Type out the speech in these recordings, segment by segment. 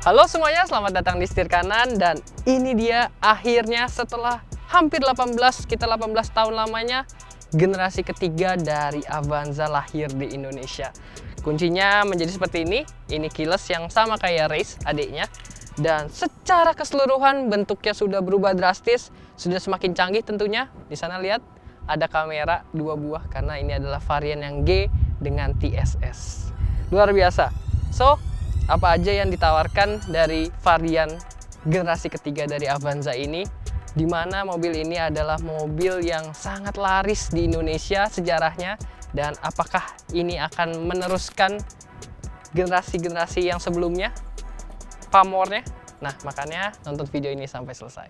Halo semuanya, selamat datang di Setir Kanan. Dan ini dia akhirnya setelah hampir 18 tahun lamanya, generasi ketiga dari Avanza lahir di Indonesia. Kuncinya menjadi seperti ini keyless yang sama kayak Race adiknya. Dan secara keseluruhan bentuknya sudah berubah drastis, sudah semakin canggih tentunya. Di sana lihat ada kamera 2 buah karena ini adalah varian yang G dengan TSS. Luar biasa. So, apa aja yang ditawarkan dari varian generasi ketiga dari Avanza ini, di mana mobil ini adalah mobil yang sangat laris di Indonesia sejarahnya, dan apakah ini akan meneruskan generasi-generasi yang sebelumnya, pamornya? Nah, makanya nonton video ini sampai selesai.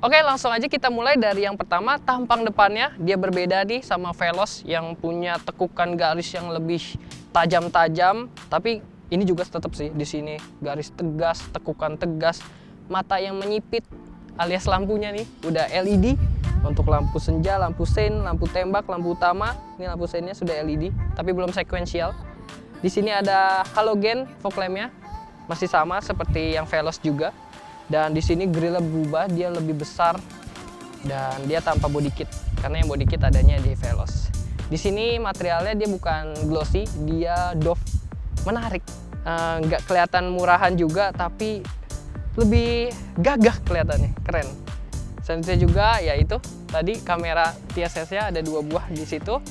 Oke, langsung aja kita mulai dari yang pertama, tampang depannya. Dia berbeda nih sama Veloz yang punya tekukan garis yang lebih tajam-tajam, tapi ini juga tetap sih di sini garis tegas, tekukan tegas, mata yang menyipit alias lampunya nih udah LED untuk lampu senja, lampu sein, lampu tembak, lampu utama. Ini lampu seinnya sudah LED, tapi belum sequential. Di sini ada halogen fog lampnya, masih sama seperti yang Veloz juga. Dan di sini grillnya berubah, dia lebih besar dan dia tanpa body kit karena yang body kit adanya di Veloz. Di sini materialnya dia bukan glossy, dia doff, menarik. Nggak kelihatan murahan juga, tapi lebih gagah kelihatannya, keren. Selanjutnya juga yaitu tadi kamera TSS-nya ada 2 buah di situ.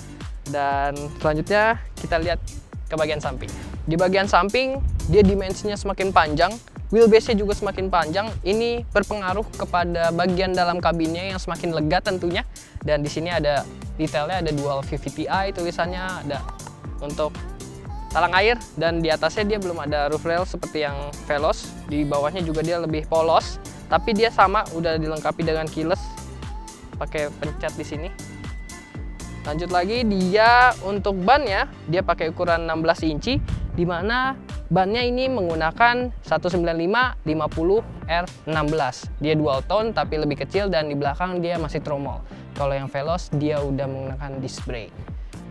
Dan selanjutnya kita lihat ke bagian samping. Di bagian samping dia dimensinya semakin panjang, wheelbase-nya juga semakin panjang. Ini berpengaruh kepada bagian dalam kabinnya yang semakin lega tentunya. Dan di sini ada detailnya, ada dual VVT-i tulisannya, ada untuk talang air, dan di atasnya dia belum ada roof rail seperti yang Veloz. Di bawahnya juga dia lebih polos, tapi dia sama udah dilengkapi dengan keyless pakai pencet di sini. Lanjut lagi, dia untuk bannya dia pakai ukuran 16 inci, di mana bannya ini menggunakan 195/50 R16. Dia dual tone tapi lebih kecil, dan di belakang dia masih tromol. Kalau yang Veloz dia udah menggunakan disc brake.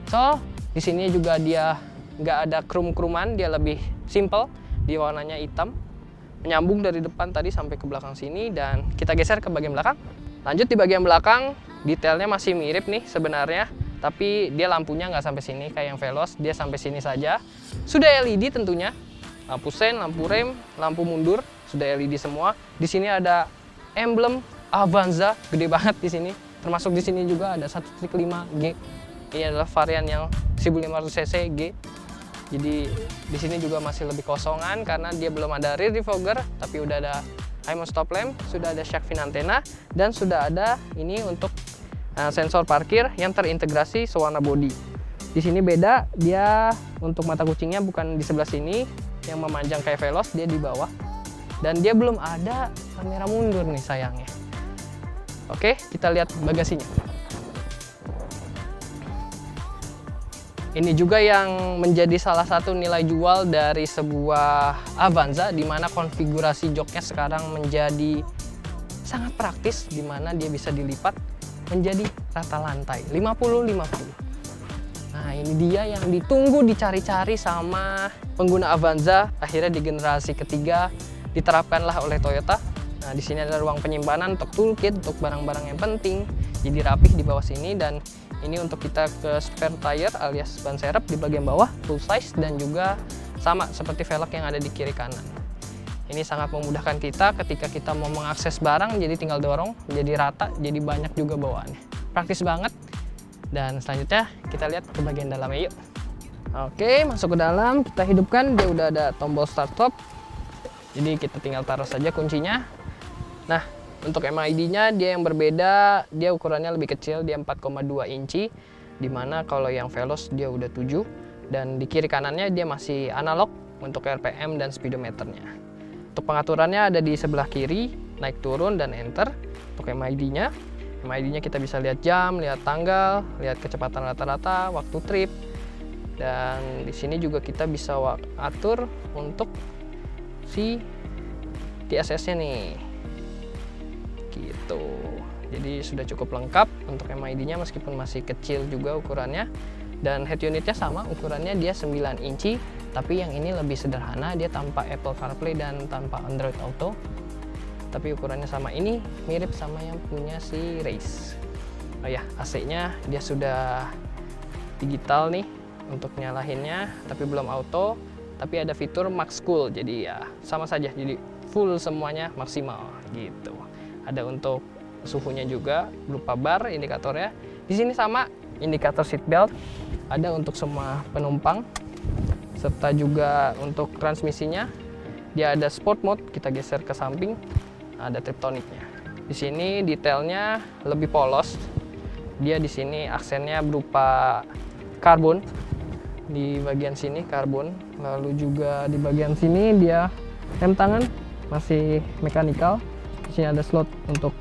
So, di sini juga dia nggak ada krum-kruman, dia lebih simple. Dia warnanya hitam, menyambung dari depan tadi sampai ke belakang sini. Dan kita geser ke bagian belakang. Lanjut di bagian belakang, detailnya masih mirip nih sebenarnya, tapi dia lampunya nggak sampai sini kayak yang Veloz, dia sampai sini saja. Sudah LED tentunya, lampu sein, lampu rem, lampu mundur sudah LED semua. Di sini ada emblem Avanza gede banget di sini. Termasuk di sini juga ada 1.5 G. Ini adalah varian yang 1500 cc G. Jadi di sini juga masih lebih kosongan karena dia belum ada rear defogger, tapi udah ada IMO stop lamp, sudah ada shark fin antena, dan sudah ada ini untuk sensor parkir yang terintegrasi sewarna body. Di sini beda, dia untuk mata kucingnya bukan di sebelah sini yang memanjang kayak Veloz, dia di bawah. Dan dia belum ada kamera mundur nih sayangnya. Oke, kita lihat bagasinya. Ini juga yang menjadi salah satu nilai jual dari sebuah Avanza, di mana konfigurasi joknya sekarang menjadi sangat praktis, di mana dia bisa dilipat menjadi rata lantai 50-50. Nah, ini dia yang ditunggu, dicari-cari sama pengguna Avanza. Akhirnya di generasi ketiga diterapkanlah oleh Toyota. Nah, di sini ada ruang penyimpanan untuk toolkit, untuk barang-barang yang penting. Jadi rapih di bawah sini, dan ini untuk kita ke spare tire alias ban serep di bagian bawah, full size, dan juga sama seperti velg yang ada di kiri kanan. Ini sangat memudahkan kita ketika kita mau mengakses barang, jadi tinggal dorong, jadi rata, jadi banyak juga bawaannya. Praktis banget. Dan selanjutnya kita lihat ke bagian dalamnya yuk. Oke, masuk ke dalam, kita hidupkan, dia udah ada tombol start stop. Jadi kita tinggal taruh saja kuncinya. Nah, untuk MID-nya dia yang berbeda, dia ukurannya lebih kecil, dia 4,2 inci. Dimana kalau yang Veloz dia udah 7, dan di kiri kanannya dia masih analog untuk RPM dan speedometernya. Untuk pengaturannya ada di sebelah kiri, naik turun dan enter. Untuk MID-nya kita bisa lihat jam, lihat tanggal, lihat kecepatan rata-rata, waktu trip. Dan di sini juga kita bisa atur untuk si TSS-nya nih. Gitu. Jadi sudah cukup lengkap untuk MID-nya meskipun masih kecil juga ukurannya. Dan head unitnya sama, ukurannya dia 9 inci, tapi yang ini lebih sederhana, dia tanpa Apple CarPlay dan tanpa Android Auto. Tapi ukurannya sama, ini mirip sama yang punya si Race. Oh ya, AC-nya dia sudah digital nih untuk nyalahinnya, tapi belum auto. Tapi ada fitur Max Cool, jadi ya sama saja, jadi full semuanya maksimal gitu. Ada untuk suhunya juga berupa bar indikatornya. Di sini sama indikator seat belt, ada untuk semua penumpang, serta juga untuk transmisinya dia ada sport mode, kita geser ke samping, ada triptoniknya. Di sini detailnya lebih polos, dia di sini aksennya berupa karbon, di bagian sini karbon, lalu juga di bagian sini dia rem tangan masih mekanikal. Di sini ada slot untuk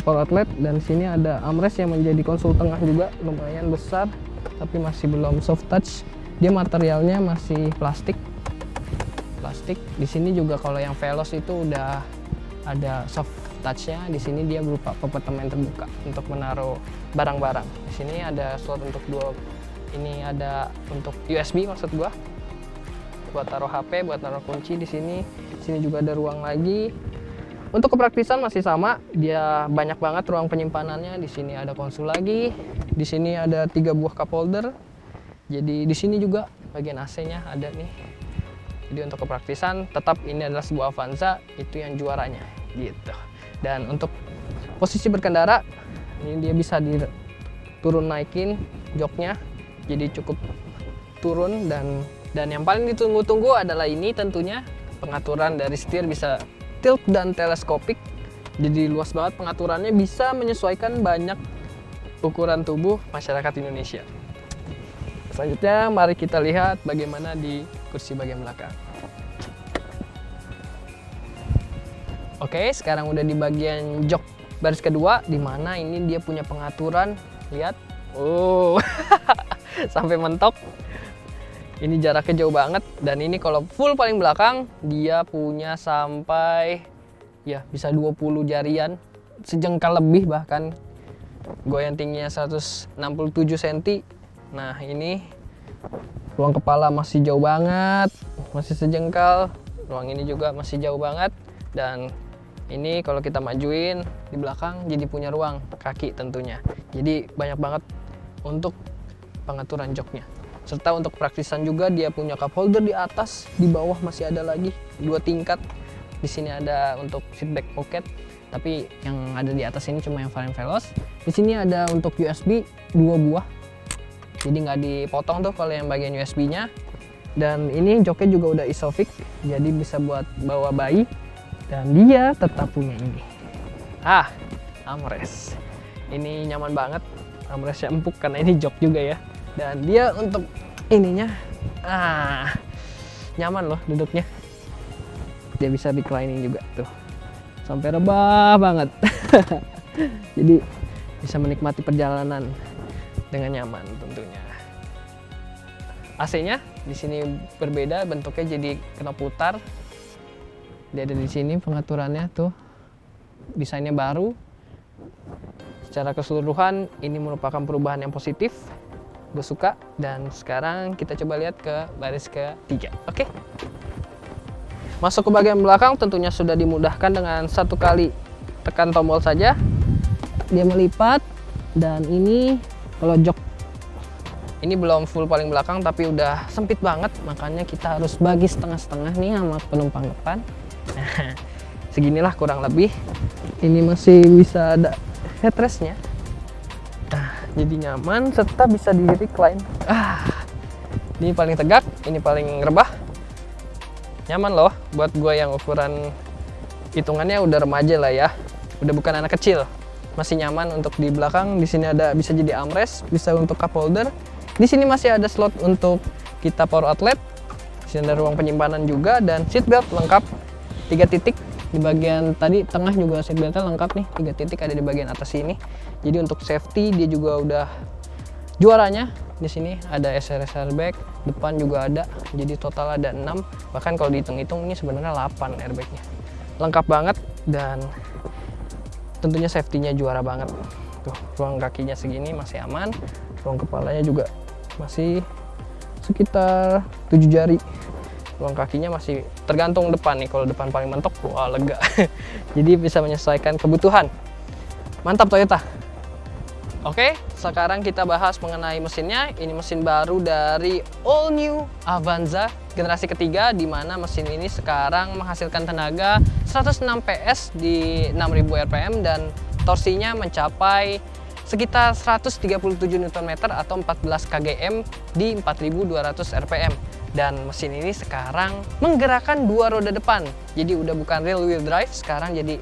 power outlet, dan di sini ada armrest yang menjadi konsol tengah juga lumayan besar, tapi masih belum soft touch. Dia materialnya masih plastik. Di sini juga kalau yang Veloz itu udah ada soft touch-nya. Di sini dia berupa kompartemen terbuka untuk menaruh barang-barang. Di sini ada slot untuk ini ada untuk USB maksud gua, buat taruh HP, buat taruh kunci. Di sini juga ada ruang lagi. Untuk kepraktisan masih sama, dia banyak banget ruang penyimpanannya. Di sini ada konsol lagi. Di sini ada 3 buah cup holder. Jadi di sini juga bagian AC-nya ada nih. Jadi untuk kepraktisan tetap ini adalah sebuah Avanza, itu yang juaranya gitu. Dan untuk posisi berkendara, ini dia bisa diturun naikin joknya. Jadi cukup turun, dan yang paling ditunggu-tunggu adalah ini tentunya pengaturan dari setir bisa tilt dan teleskopik. Jadi luas banget pengaturannya, bisa menyesuaikan banyak ukuran tubuh masyarakat Indonesia. Selanjutnya mari kita lihat bagaimana di kursi bagian belakang. Oke, sekarang udah di bagian jok baris kedua, di mana ini dia punya pengaturan. Lihat, oh, sampai mentok. Ini jaraknya jauh banget, dan ini kalau full paling belakang dia punya sampai ya bisa 20 jarian, sejengkal lebih bahkan. Goyang tingginya 167 cm. Nah, ini ruang kepala masih jauh banget, masih sejengkal. Ruang ini juga masih jauh banget, dan ini kalau kita majuin di belakang jadi punya ruang kaki tentunya. Jadi banyak banget untuk pengaturan joknya. Serta untuk praktisan juga dia punya cup holder di atas, di bawah masih ada lagi 2 tingkat. Di sini ada untuk seat back pocket, tapi yang ada di atas ini cuma yang varian Veloz. Di sini ada untuk USB 2 buah. Jadi nggak dipotong tuh kalau yang bagian USB-nya. Dan ini joknya juga udah Isofix, jadi bisa buat bawa bayi. Dan dia tetap punya ini. Armrest. Ini nyaman banget. Armrestnya empuk karena ini jok juga ya. Dan dia untuk ininya nyaman loh duduknya. Dia bisa reclining juga tuh, sampai rebah banget. Jadi bisa menikmati perjalanan dengan nyaman tentunya. AC-nya di sini berbeda bentuknya, jadi kena putar. Dia ada di sini pengaturannya tuh, desainnya baru. Secara keseluruhan ini merupakan perubahan yang positif. Gue suka. Dan sekarang kita coba lihat ke baris ketiga. Oke. Masuk ke bagian belakang tentunya sudah dimudahkan dengan 1 kali tekan tombol saja. Dia melipat, dan ini kalau jok ini belum full paling belakang tapi udah sempit banget, makanya kita harus bagi setengah-setengah nih sama penumpang depan. Nah, seginilah kurang lebih. Ini masih bisa ada headrestnya. Jadi nyaman serta bisa di recline. Ini paling tegak, ini paling rebah. Nyaman loh buat gue yang ukuran hitungannya udah remaja lah ya. Udah bukan anak kecil. Masih nyaman untuk di belakang. Di sini ada bisa jadi armrest, bisa untuk cup holder. Di sini masih ada slot untuk kita power outlet. Di sini ada ruang penyimpanan juga, dan seat belt lengkap 3 titik. Di bagian tadi tengah juga seat beltnya lengkap nih, 3 titik ada di bagian atas sini. Jadi untuk safety dia juga udah juaranya. Di sini ada SRS airbag, depan juga ada. Jadi total ada 6. Bahkan kalau dihitung-hitung ini sebenarnya 8 airbagnya. Lengkap banget, dan tentunya safety-nya juara banget. Tuh, ruang kakinya segini masih aman, ruang kepalanya juga masih sekitar 7 jari. Ruang kakinya masih tergantung depan nih, kalau depan paling mentok, wah lega. Jadi bisa menyesuaikan kebutuhan. Mantap Toyota. Oke, sekarang kita bahas mengenai mesinnya. Ini mesin baru dari all new Avanza generasi ketiga, di mana mesin ini sekarang menghasilkan tenaga 106 PS di 6000 rpm dan torsinya mencapai sekitar 137 Nm atau 14 kgm di 4200 rpm. Dan mesin ini sekarang menggerakkan dua roda depan. Jadi udah bukan rear wheel drive, sekarang jadi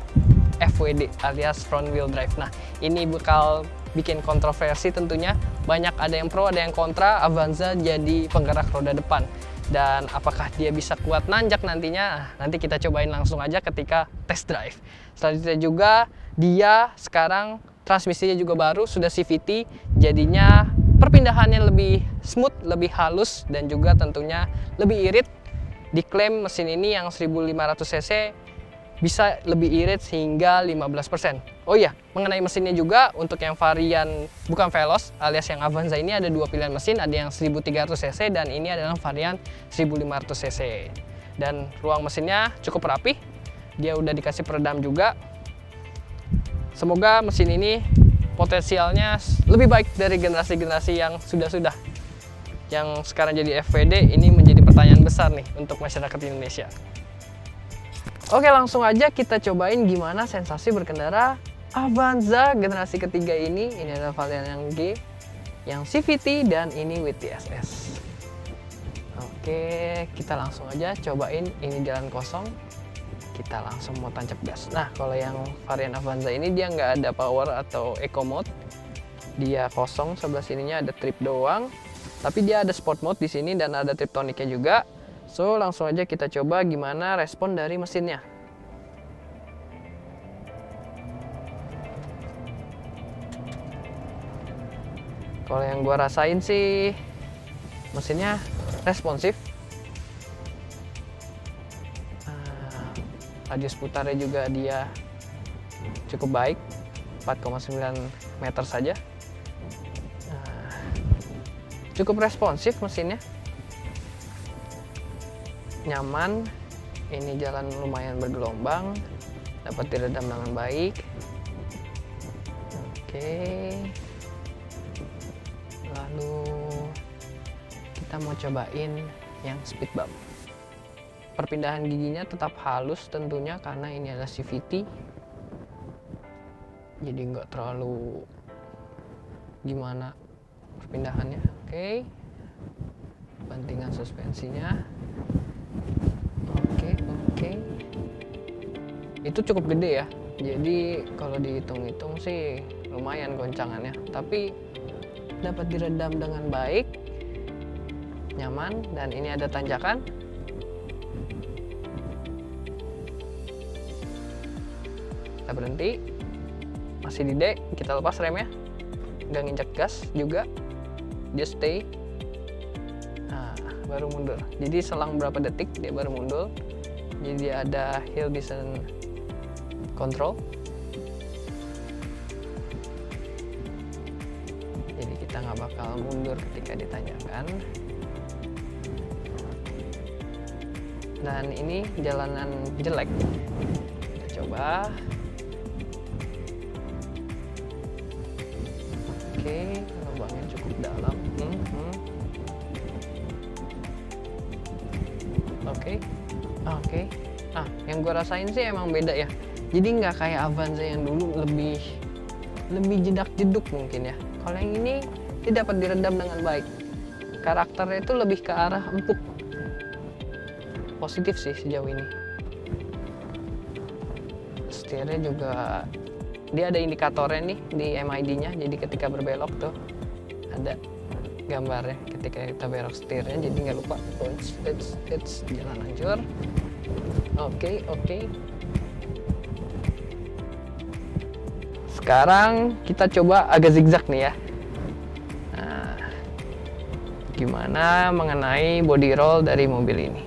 FWD alias front wheel drive. Nah, ini bakal bikin kontroversi tentunya. Banyak ada yang pro, ada yang kontra Avanza jadi penggerak roda depan. Dan apakah dia bisa kuat nanjak nantinya? Nanti kita cobain langsung aja ketika test drive. Selanjutnya juga dia sekarang transmisinya juga baru, sudah CVT. Jadinya perpindahannya lebih smooth, lebih halus, dan juga tentunya lebih irit. Diklaim mesin ini yang 1500 cc bisa lebih irit hingga 15%. Oh iya, mengenai mesinnya juga, untuk yang varian bukan Veloz alias yang Avanza ini ada dua pilihan mesin, ada yang 1300 cc dan ini adalah varian 1500 cc. Dan ruang mesinnya cukup rapi, dia udah dikasih peredam juga. Semoga mesin ini potensialnya lebih baik dari generasi-generasi yang sudah-sudah. Yang sekarang jadi FWD, ini menjadi pertanyaan besar nih untuk masyarakat Indonesia. Oke, langsung aja kita cobain gimana sensasi berkendara Avanza generasi ketiga ini. Ini adalah varian yang G, yang CVT, dan ini with DSS. Oke, kita langsung aja cobain. Ini jalan kosong, kita langsung mau tancap gas. Nah, kalau yang varian Avanza ini dia nggak ada power atau eco mode, dia kosong. Sebelah sininya ada trip doang, tapi dia ada sport mode di sini dan ada triptoniknya juga. So, langsung aja kita coba gimana respon dari mesinnya. Kalau yang gua rasain sih, mesinnya responsif. Radius putarnya juga dia cukup baik, 4,9 meter saja. Cukup responsif mesinnya. Nyaman, ini jalan lumayan bergelombang, dapat diredam dengan baik. Oke, lalu kita mau cobain yang speed bump. Perpindahan giginya tetap halus tentunya karena ini adalah CVT, jadi nggak terlalu gimana perpindahannya. Oke, bantingan suspensinya. Oke, itu cukup gede ya, jadi kalau dihitung-hitung sih lumayan goncangannya, tapi dapat diredam dengan baik, nyaman. Dan ini ada tanjakan. Kita berhenti, masih di D, kita lepas remnya, nggak nginjak gas juga, dia stay. Nah, baru mundur, jadi selang berapa detik dia baru mundur. Jadi ada hill descent control, jadi kita nggak bakal mundur ketika ditanyakan. Dan ini jalanan jelek, kita coba. Oke, lubangnya cukup dalam. Oke. Yang gue rasain sih emang beda ya. Jadi nggak kayak Avanza yang dulu lebih jedak-jeduk mungkin ya. Kalau yang ini dia dapat diredam dengan baik. Karakternya itu lebih ke arah empuk. Positif sih sejauh ini. Setirnya juga dia ada indikatornya nih di MID-nya. Jadi ketika berbelok tuh ada gambarnya ketika kita belok setirnya, jadi nggak lupa. It's jalan hancur. Oke. Sekarang kita coba agak zigzag nih ya. Nah, gimana mengenai body roll dari mobil ini?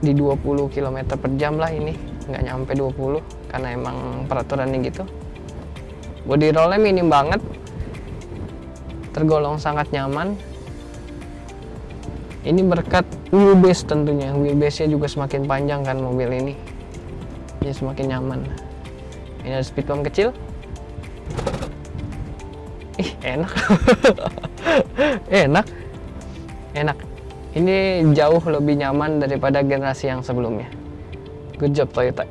di 20 km per jam lah, ini nggak nyampe 20 karena emang peraturannya gitu. Body rollnya minim banget, tergolong sangat nyaman. Ini berkat wheelbase tentunya, wheelbase-nya juga semakin panjang kan mobil ini, jadi semakin nyaman. Ini ada speed bump kecil. Ih, enak. enak. Ini jauh lebih nyaman daripada generasi yang sebelumnya. Good job Toyota.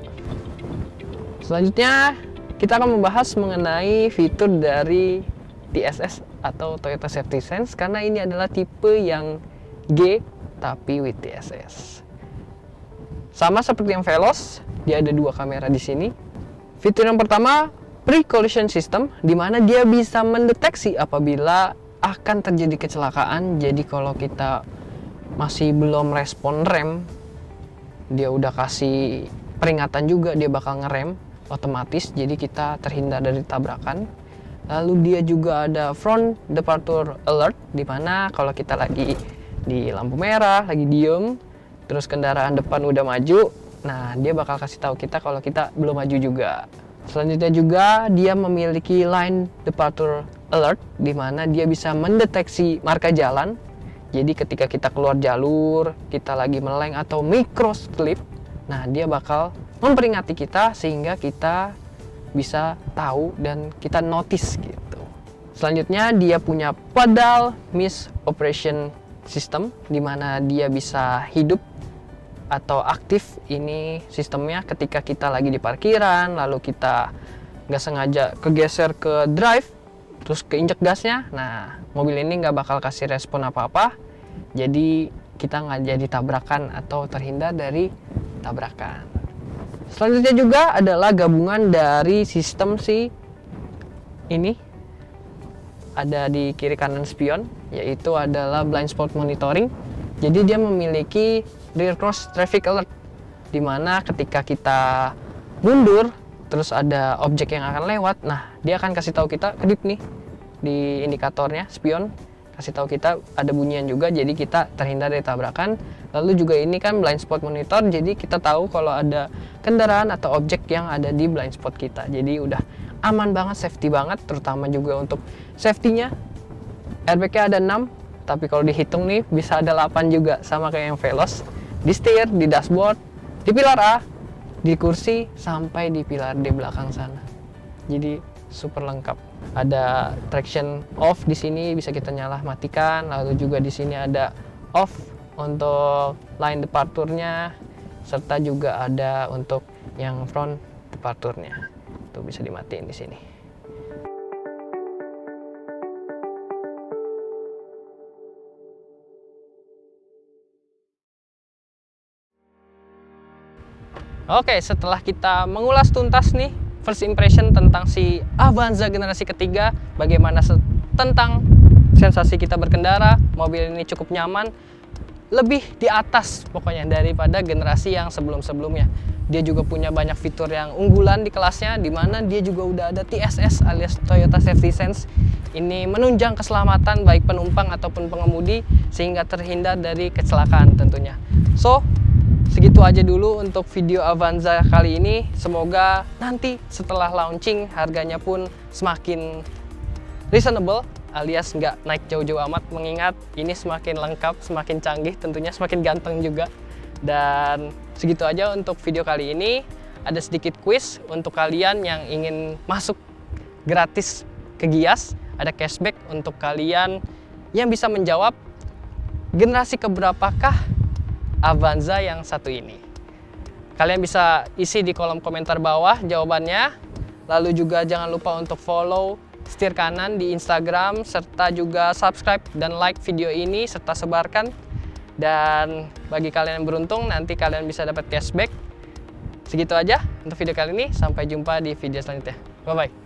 Selanjutnya kita akan membahas mengenai fitur dari TSS atau Toyota Safety Sense, karena ini adalah tipe yang G tapi with TSS. Sama seperti yang Veloz, dia ada dua kamera di sini. Fitur yang pertama, pre-collision system, di mana dia bisa mendeteksi apabila akan terjadi kecelakaan. Jadi kalau kita masih belum respon rem, dia udah kasih peringatan juga, dia bakal ngerem otomatis, jadi kita terhindar dari tabrakan. Lalu dia juga ada front departure alert, di mana kalau kita lagi di lampu merah, lagi diem, terus kendaraan depan udah maju, nah dia bakal kasih tahu kita kalau kita belum maju juga. Selanjutnya juga dia memiliki line departure alert, di mana dia bisa mendeteksi marka jalan. Jadi ketika kita keluar jalur, kita lagi meleng atau micro slip, nah dia bakal memperingati kita sehingga kita bisa tahu dan kita notice gitu. Selanjutnya dia punya pedal miss operation system, di mana dia bisa hidup atau aktif ini sistemnya ketika kita lagi di parkiran, lalu kita nggak sengaja kegeser ke drive, terus keinjek gasnya, nah mobil ini nggak bakal kasih respon apa-apa, jadi kita nggak jadi tabrakan atau terhindar dari tabrakan. Selanjutnya juga adalah gabungan dari sistem ini ada di kiri kanan spion, yaitu adalah blind spot monitoring. Jadi dia memiliki rear cross traffic alert, di mana ketika kita mundur terus ada objek yang akan lewat, nah dia akan kasih tahu kita, kedip nih di indikatornya spion, kasih tahu kita ada bunyian juga, jadi kita terhindar dari tabrakan. Lalu juga ini kan blind spot monitor, jadi kita tahu kalau ada kendaraan atau objek yang ada di blind spot kita. Jadi udah aman banget, safety banget, terutama juga untuk safety-nya. Airbag-nya ada 6, tapi kalau dihitung nih bisa ada 8 juga, sama kayak yang Veloz. Di setir, di dashboard, di pilar A, di kursi, sampai di pilar D belakang sana. Jadi super lengkap. Ada traction off di sini, bisa kita nyala matikan. Lalu juga di sini ada off untuk line departure-nya, serta juga ada untuk yang front departure-nya. Tuh bisa dimatiin di sini. Oke, setelah kita mengulas tuntas nih first impression tentang si Avanza generasi ketiga, bagaimana tentang sensasi kita berkendara, mobil ini cukup nyaman, lebih di atas pokoknya daripada generasi yang sebelum-sebelumnya. Dia juga punya banyak fitur yang unggulan di kelasnya, di mana dia juga udah ada TSS alias Toyota Safety Sense. Ini menunjang keselamatan baik penumpang ataupun pengemudi sehingga terhindar dari kecelakaan tentunya. So, segitu aja dulu untuk video Avanza kali ini. Semoga nanti setelah launching harganya pun semakin reasonable, alias nggak naik jauh-jauh amat, mengingat ini semakin lengkap, semakin canggih, tentunya semakin ganteng juga. Dan segitu aja untuk video kali ini. Ada sedikit quiz untuk kalian yang ingin masuk gratis ke Gias. Ada cashback untuk kalian yang bisa menjawab generasi keberapakah Avanza yang satu ini. Kalian bisa isi di kolom komentar bawah jawabannya. Lalu juga jangan lupa untuk follow Setir Kanan di Instagram, serta juga subscribe dan like video ini, serta sebarkan. Dan bagi kalian yang beruntung, nanti kalian bisa dapat cashback. Segitu aja untuk video kali ini. Sampai jumpa di video selanjutnya. Bye-bye.